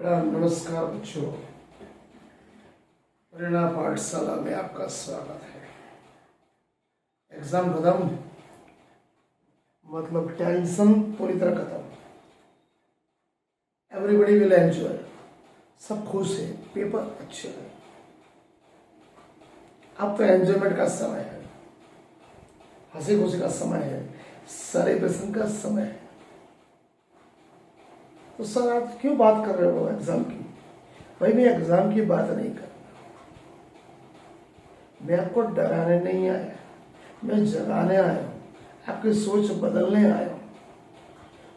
नमस्कार बच्चों, प्रेरणा पाठशाला में आपका स्वागत है। एग्जाम खत्म मतलब टेंशन पूरी तरह खत्म। एवरीबडी विल एंजॉय, सब खुश है, पेपर अच्छे है। अब तो एंजॉयमेंट का समय है, हंसी खुशी का समय है, सेलिब्रेशन का समय है। तो सर आप क्यों बात कर रहे हो एग्जाम की? भाई मैं एग्जाम की बात नहीं कर रहा, मैं आपको डराने नहीं आया, मैं जगाने आया हूँ, आपकी सोच बदलने आया हूँ।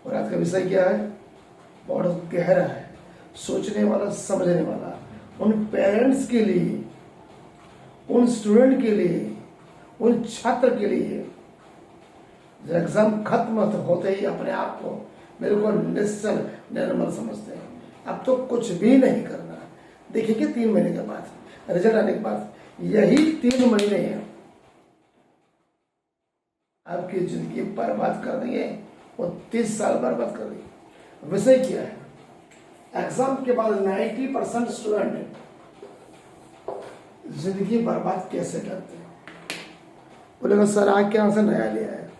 और आज का विषय क्या है? बहुत गहरा है, सोचने वाला, समझने वाला। उन पेरेंट्स के लिए, उन स्टूडेंट के लिए, उन छात्र के लिए जो एग्जाम खत्म होते ही अपने आप को बिल्कुल निश्चल निर्मल समझते हैं। अब तो कुछ भी नहीं करना। देखिए 3 महीने के बाद रिजल्ट आने के बाद यही 3 महीने हैं आपकी जिंदगी बर्बाद कर देंगे और 30 साल बर्बाद कर देंगे। विषय क्या है? एग्जाम के बाद 90% स्टूडेंट जिंदगी बर्बाद कैसे करते हैं? बोलेगा सर आज क्या आंसर नया लिया है,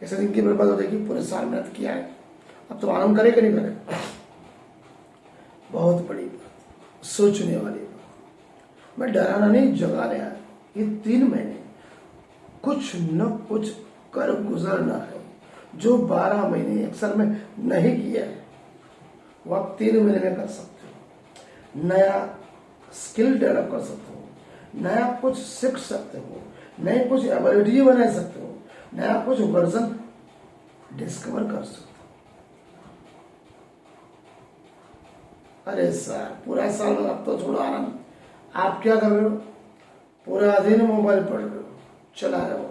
ऐसे जिंदगी बर्बाद हो जाएगी, पूरे साल मेहनत किया है, अब तो आराम करे कि नहीं करे? बहुत बड़ी बात, सोचने वाली बात। मैं डराना नहीं, जगाने आया। ये 3 महीने कुछ न कुछ कर गुजरना है। जो 12 महीने एक साल में नहीं किया है वो आप 3 महीने में कर सकते हो। नया स्किल डेवलप कर सकते हो, नया कुछ सीख सकते हो, नई कुछ एबिलिटी बना सकते हो, नया कुछ वर्जन डिस्कवर कर सकते हो। अरे सर पूरा साल अब तो छोड़ो आराम। आप क्या कर रहे हो? पूरा दिन मोबाइल पढ़ रहे हो, चला रहे हो,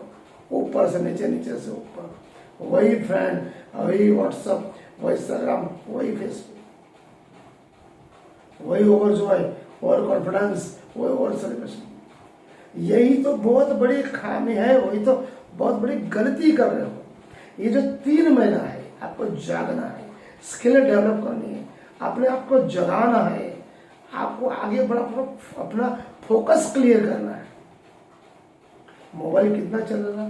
ऊपर से नीचे, नीचे से ऊपर। वही फ्रेंड, वही व्हाट्सएप, वही इंस्टाग्राम, वही फेसबुक, वही ओवर जॉय, ओवर कॉन्फिडेंस, वही ओवर सेलिब्रेशन। यही तो बहुत बड़ी खामी है, वही तो बहुत बड़ी गलती कर रहे हो। ये जो 3 महीना है आपको जागना है, स्किल डेवलप करनी है, अपने आप को जगाना है, आपको आगे बढ़ा, अपना फोकस क्लियर करना है। मोबाइल कितना चलाना,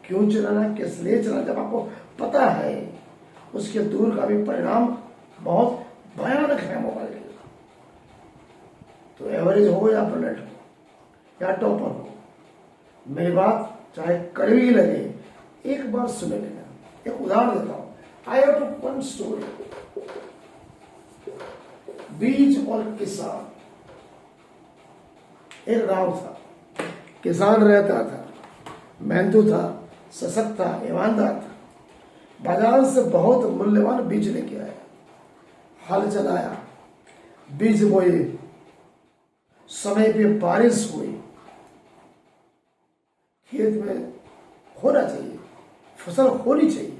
क्यों चलाना, किस लिए चलाना, जब आपको पता है उसके दूर का भी परिणाम बहुत भयानक है मोबाइल के। तो एवरेज हो या ब्रिलियंट हो या टॉपर हो, मेरी बात चाहे कड़वी लगे, एक बार सुन लेना। एक उदाहरण देता हूं। I have to one story. बीज और किसान। एक गांव था, किसान रहता था, मेहनतू था, सशक्त था, ईमानदार था। बाजार से बहुत मूल्यवान बीज लेके आया, हल चलाया, बीज बोए, समय पे बारिश हुई, खेत में होना चाहिए, फसल होनी चाहिए,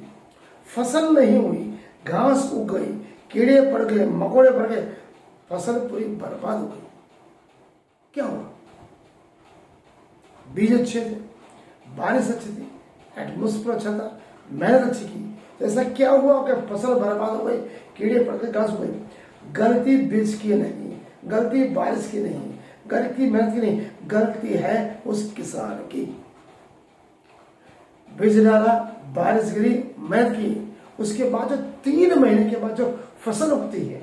फसल नहीं हुई, घास उग गई, कीड़े पड़ गए, मकोड़े पड़ गए, फसल पूरी बर्बाद हो गई। क्या हुआ? बीज अच्छे थे, बारिश अच्छी थी, एटमोस्फेयर अच्छा था, मेहनत अच्छी की, तो ऐसा क्या हुआ कि फसल बर्बाद हो गई, कीड़े पड़ गए, घास हो गई? गलती बीज की नहीं, गलती बारिश की नहीं, गलती मेहनत की नहीं, गलती है उस किसान की। बीज डाला, बारिश गिरी, मेहनत की, उसके बाद जो 3 महीने के बाद जो फसल उगती है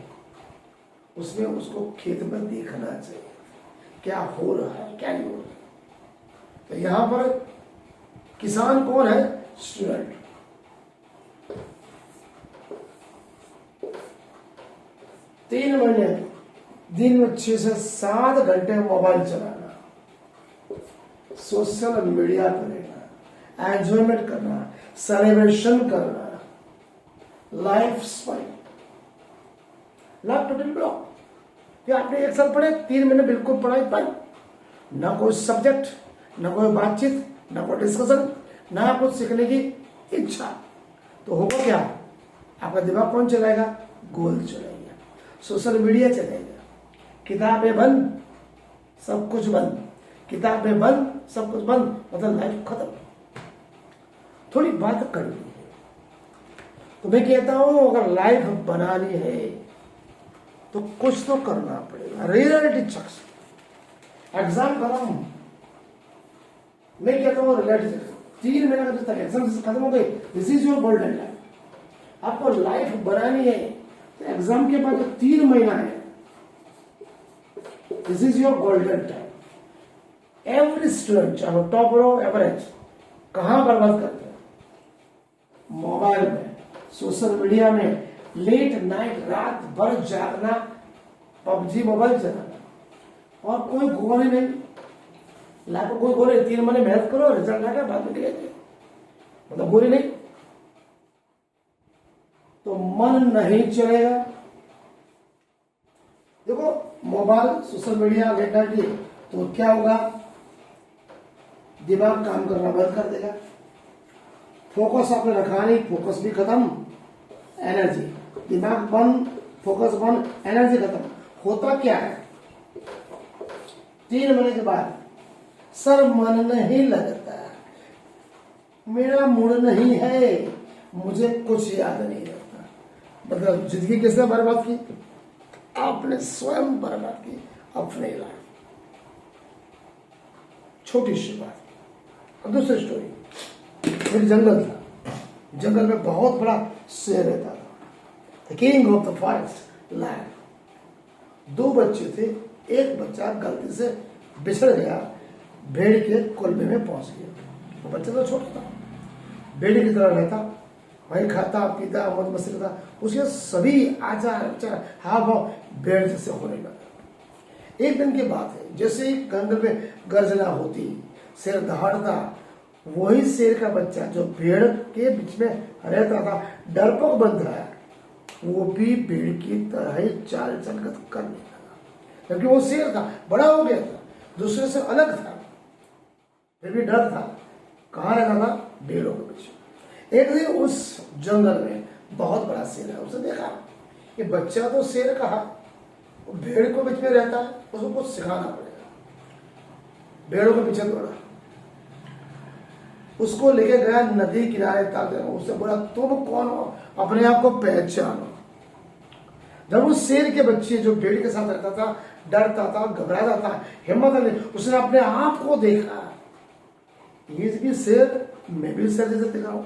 उसमें उसको खेत में देखना चाहिए क्या हो रहा है, क्या नहीं हो रहा है। तो यहां पर किसान कौन है? स्टूडेंट। तीन महीने दिन में 6 से 7 घंटे मोबाइल चलाना, सोशल मीडिया पर रहना, एंजॉयमेंट करना, सेलिब्रेशन करना, लाइफ स्पाइल, लाइफ टोटल ब्लॉक। कि आपने 1 साल पढ़े, 3 महीने बिल्कुल पढ़ाई बंद, ना कोई सब्जेक्ट, ना कोई बातचीत, ना कोई डिस्कशन, ना कुछ सीखने की इच्छा। तो होगा क्या? आपका दिमाग कौन चलाएगा? गोल चलाएगा, सोशल मीडिया चलाएगा, किताबें बंद, सब कुछ बंद, किताबें बंद, सब कुछ बंद, मतलब लाइफ खत्म। थोड़ी बात करनी है तो मैं कहता हूं अगर लाइफ बनानी है तो कुछ तो करना पड़ेगा। रियलिटी चेक्स, एग्जाम खत्म, मैं कहता हूँ रियलिटी चेक 3 महीने का जब तक एग्जाम खत्म हो गए, this is your golden time. आपको लाइफ बनानी है तो एग्जाम के बाद जो 3 महीना है, this is your golden time. Every student, चाहे टॉपर हो एवरेज, कहां बर्बाद करते हैं? मोबाइल में, सोशल मीडिया में, लेट नाइट रात भर जागना, पबजी मोबाइल चलाना, और कोई गोल ही नहीं। लाइफ कोई गोल है, 3 महीने मेहनत करो, रिजल्ट आकर बाद में दिखाई दे, मतलब गोल ही नहीं, तो मन नहीं चलेगा। देखो mobile, social media, late night, तो क्या होगा? दिमाग काम करना बंद कर देगा, फोकस आपने रखा नहीं, फोकस भी खत्म, एनर्जी, दिमाग बंद, फोकस बंद, एनर्जी खत्म। होता क्या है? 3 महीने के बाद सर मन नहीं लगता, मेरा मूड नहीं है, मुझे कुछ याद नहीं रहता। मतलब जिंदगी किसने बर्बाद की? आपने स्वयं बर्बाद की अपने लाइफ। छोटी सी बात। अब दूसरी स्टोरी, फिर जंगल था, जंगल में बहुत बड़ा शेर रहता था, the king of the forest lion. 2 बच्चे थे, एक बच्चा गलती से बिछड़ गया, भेड़ के कुलबे में पहुंच गया। वो बच्चा तो छोटा था, भेड़ की तरह रहता, वहीं खाता पीता मौज मस्ती करता, उसके सभी आचार विचार हाव भाव भेड़ जैसे होने लगा। एक दिन की बात है, जैसे ही जंगल में गर्जना होती, शेर दहाड़ता, वही शेर का बच्चा जो भेड़ के बीच में रहता था, डरपोक बन रहा है, वो भी भेड़ की तरह ही चाल चलगत करने लगा। क्योंकि वो शेर था, बड़ा हो गया था, दूसरे से अलग था, फिर भी डर था। कहाँ रहता था? भेड़ों के बीच। एक दिन उस जंगल में बहुत बड़ा शेर है, उसने देखा कि बच्चा तो शेर कहा, वो भेड़ को बीच में रहता है, उसको कुछ सिखाना पड़ेगा। भेड़ों के पीछे दौड़ा, उसको लेके गया नदी किनारे तक, उससे बोला तुम कौन हो, अपने आप को पहचानो। जब उस शेर के बच्चे जो भेड़ के साथ रहता था, डरता था, घबराता था, हिम्मत नहीं, उसने अपने आप को देखा, ये भी शेर, मैं भी शेर जैसे दिख रहा हूं,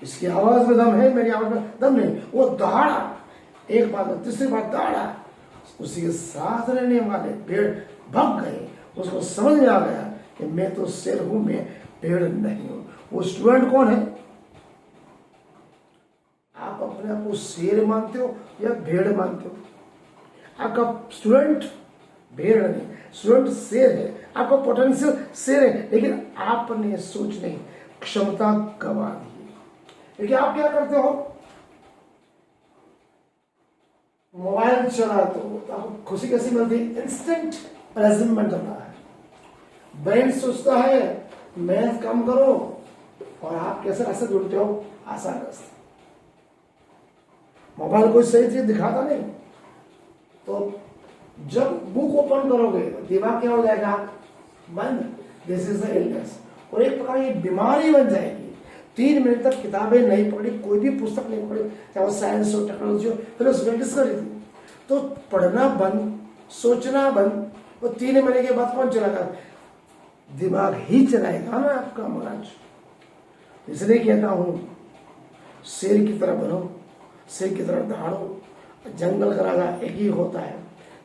इसकी आवाज में दम है, मेरी आवाज में दम नहीं। वो दहाड़ा, एक बार तीसरी बार दहाड़ा, उसी के साथ रहने वाले भेड़ भाग गए। उसको समझ में आ गया कि मैं तो शेर हूं, मैं भेड़ नहीं हूं। वो स्टूडेंट कौन है? आप अपने आप को शेर मानते हो या भेड़ मानते हो? आपका स्टूडेंट भेड़ नहीं, स्टूडेंट शेर है, आपका पोटेंशियल शेर है, लेकिन आपने सोचने क्षमता गंवा दी। देखिए आप क्या करते हो, मोबाइल चला तो आपको खुशी कैसी मिलती है? इंस्टेंट प्रेजेंट होता है। ब्रेन सोचता है मैथ कम करो, और आप कैसे रास्ते ढूंढते हो? आसान रास्ते। मोबाइल कोई सही चीज दिखाता नहीं, तो जब बुक ओपन करोगे दिमाग क्या हो जाएगा? बंद। दिस इज द इलनेस, और एक प्रकार की बीमारी बन जाएगी। 3 मिनट तक किताबें नहीं पढ़ी, कोई भी पुस्तक नहीं पढ़ी, चाहे वो साइंस हो, टेक्नोलॉजी हो, फिर उसमें डिस्कवरी थी, तो पढ़ना बंद, सोचना बंद। वो 3 महीने के बाद कौन चलाएगा? दिमाग ही चलाएगा ना आपका महाराज। इसलिए कहता हूं शेर की तरह बनो, शेर की तरह दहाड़ो। जंगल का राजा एक ही होता है,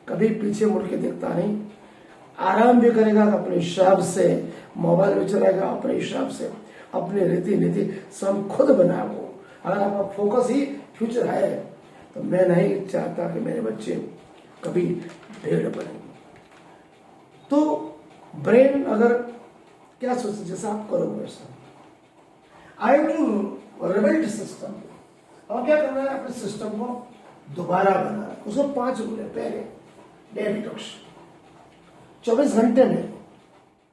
कभी पीछे मुड़ के देखता नहीं। आराम भी करेगा अपने हिसाब से, मोबाइल भी चलाएगा अपने हिसाब से, अपनी रीति नीति सब खुद बनाओ। अगर आपका फोकस ही फ्यूचर है, तो मैं नहीं चाहता कि मेरे बच्चे कभी भेड़ बने। तो ब्रेन अगर क्या सोचे जैसा आप करो वैसा। आई टू रिबिल्ड सिस्टम, और क्या करना है? अपने सिस्टम को दोबारा बनाना। उसको 5 रूल है। पहले डे डिटॉक्स, 24 घंटे में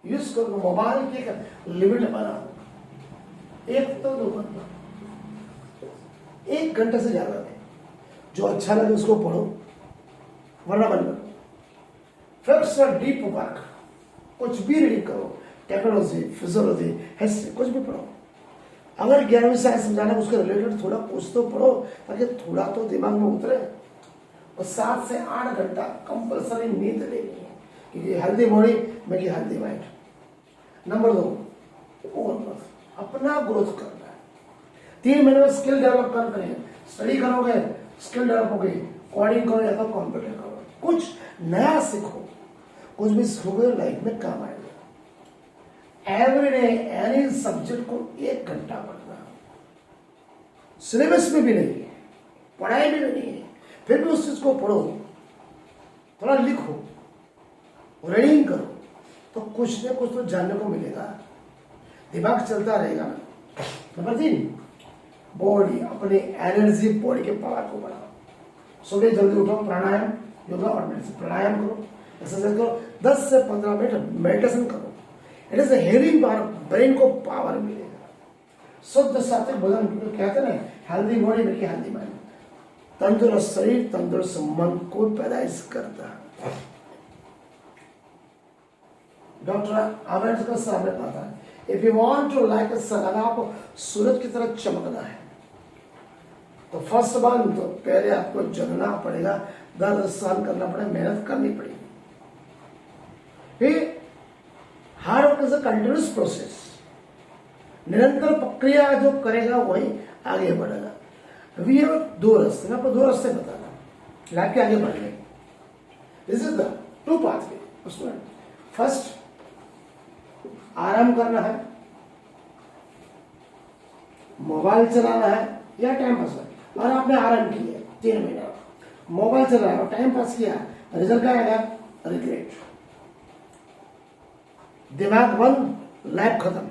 यूज करो। मोबाइल की लिमिट बना, 1 तो 2 घंटा, 1 घंटे से ज्यादा नहीं। जो अच्छा लगे उसको पढ़ो, वरना बंद करो। फिर डीप वर्क, कुछ भी रीडिंग करो, टेक्नोलॉजी, फिजियोलॉजी, हिस्ट्री, कुछ भी पढ़ो। अगर 11वीं साइंस समझाना उसके रिलेटेड थोड़ा कुछ तो पढ़ो, ताकि थोड़ा तो दिमाग में उतरे। और 7 से 8 घंटा कंपल्सरी नींद लेनी है, क्योंकि हेल्दी बॉडी मेरी हेल्दी माइंड। नंबर 2, और अपना ग्रोथ करना है। 3 महीने में स्किल डेवलप करें, स्टडी करोगे स्किल डेवलप होगी, कोडिंग करो या तो कंप्यूटर करो, कुछ नया सीखो, कुछ भी सीखोगे लाइफ में काम आएगा। एवरी डे एनी सब्जेक्ट को 1 घंटा पढ़ना, सिलेबस में भी नहीं है, पढ़ाई भी नहीं है, फिर भी उस चीज को पढ़ो, थोड़ा लिखो, रीडिंग करो, तो कुछ न कुछ तो जानने को मिलेगा, दिमाग चलता रहेगा ना। नंबर 3, बॉडी, अपनी एनर्जी, बॉडी के पावर को बढ़ाओ। सुबह जल्दी उठो, प्राणायाम, योगा और मेडिटेशन। प्राणायाम करो, एक्सरसाइज करो, 10 से 15 मिनट मेडिटेशन करो। It is healing power, brain को पावर मिलेगा। शुद्ध सात्विक भोजन, कहते हैं हेल्दी बॉडी में हेल्दी माइंड। तंदुरुस्त शरीर तंदुरुस्त मन को पैदाइश करता है। डॉक्टर अम्बेडकर साहब ने कहा था, if you want to like a sun, अगर आपको सूरज की तरह चमकना है तो फर्स्ट वन, तो पहले आपको जगना पड़ेगा, दर्द सहन करना पड़ेगा, मेहनत करनी पड़ेगी। फिर hard work is a continuous process, निरंतर प्रक्रिया जो करेगा वही आगे बढ़ेगा। अभी ये 2 रास्ते, मैं आपको 2 रास्ते बताना लाइफ के आगे बढ़ने। This is the 2 pathway. उसमें फर्स्ट, आराम करना है, मोबाइल चलाना है या टाइम पास है। और आपने आराम किया 3 महीने, मोबाइल चलाया और टाइम पास किया, रिजल्ट क्या आएगा? रिग्रेट, दिमाग बंद, लाइफ खत्म।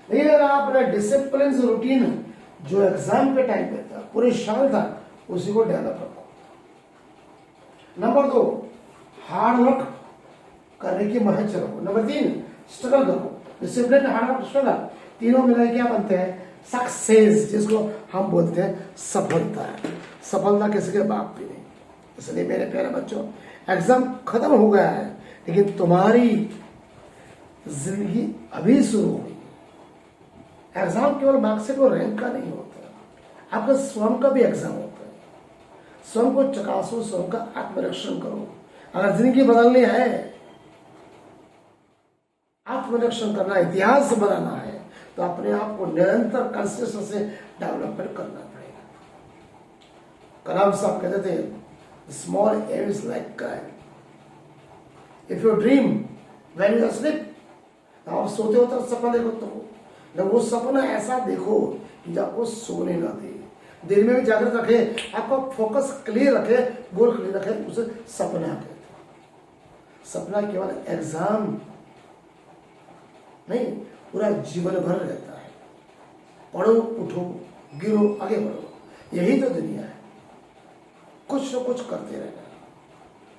लेकिन अगर आपने डिसिप्लिन रूटीन जो एग्जाम के टाइम पे था, पूरे साल था, उसी को डेवलप रखो। नंबर 2, हार्ड वर्क करने की मेहनत रखो। नंबर 3, स्ट्रगल करो, डिसिप्लिन, हार्ड वर्क, स्ट्रगल, तीनों मिलकर क्या बनते हैं? सक्सेस, जिसको हम बोलते हैं सफलता है। सफलता किसी के बाप भी नहीं। इसलिए मेरे प्यारे बच्चों, एग्जाम खत्म हो गया है, लेकिन तुम्हारी जिंदगी अभी शुरू हुई। एग्जाम केवल मार्क्सिट और रैंक का नहीं होता, आपका स्वयं का भी एग्जाम होता है। स्वयं को चकासो, स्वयं का आत्मरक्षण करो। अगर जिंदगी बदलनी है, आत्मरक्षण करना, इतिहास बनाना है, तो अपने आप को निरंतर कंसिस्टेंसी से डेवलपमेंट करना पड़ेगा। कलाम साहब कहते थे, small aim is like kite, if you dream when you are sleep, आप सोते हो तो सपना देखो, तो वो सपना ऐसा देखो कि आपको सोने ना दे, दिल में भी जागृत रखे, आपका फोकस क्लियर रखे, गोल क्लियर रखे, उसे सपना कहते हैं। सपना केवल एग्जाम नहीं, पूरा जीवन भर रहता है। पढ़ो, उठो, गिरो, आगे बढ़ो, यही तो दुनिया है। कुछ न कुछ करते रहना।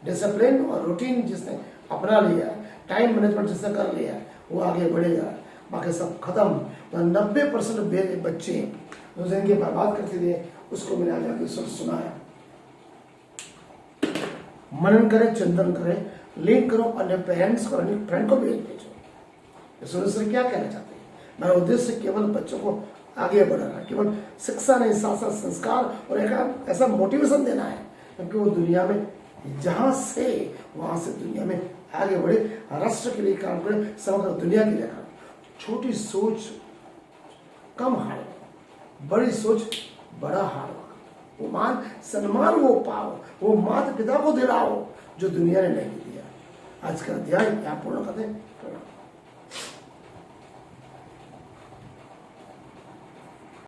डिसिप्लिन और रूटीन जिसने अपना लिया, टाइम मैनेजमेंट जिसने कर लिया, वो आगे बढ़ेगा। बाकी सब खत्म। तो 90% बच्चे जो जिंदगी बर्बाद करते थे, उसको मैंने आज आगे सुनाया। मनन करें, चिंतन करें, लिंक करो, अन्य पेरेंट्स को, अन्य फ्रेंड को भेजो। से क्या कहना चाहते हैं? मेरा उद्देश्य केवल बच्चों को आगे बढ़ाना, केवल शिक्षा नहीं, साथ साथ संस्कार और एक ऐसा मोटिवेशन देना है, क्योंकि वो दुनिया में जहां से वहां से दुनिया में आगे बढ़े, राष्ट्र के लिए काम करे, समग्र दुनिया के लिए काम। छोटी सोच कम हार्ड, बड़ी सोच बड़ा हार्ड। वो मान सम्मान वो पाओ, वो माता पिता को दिलाओ जो दुनिया ने नहीं दिया। आज का अध्याय यहाँ पूर्ण करते हैं।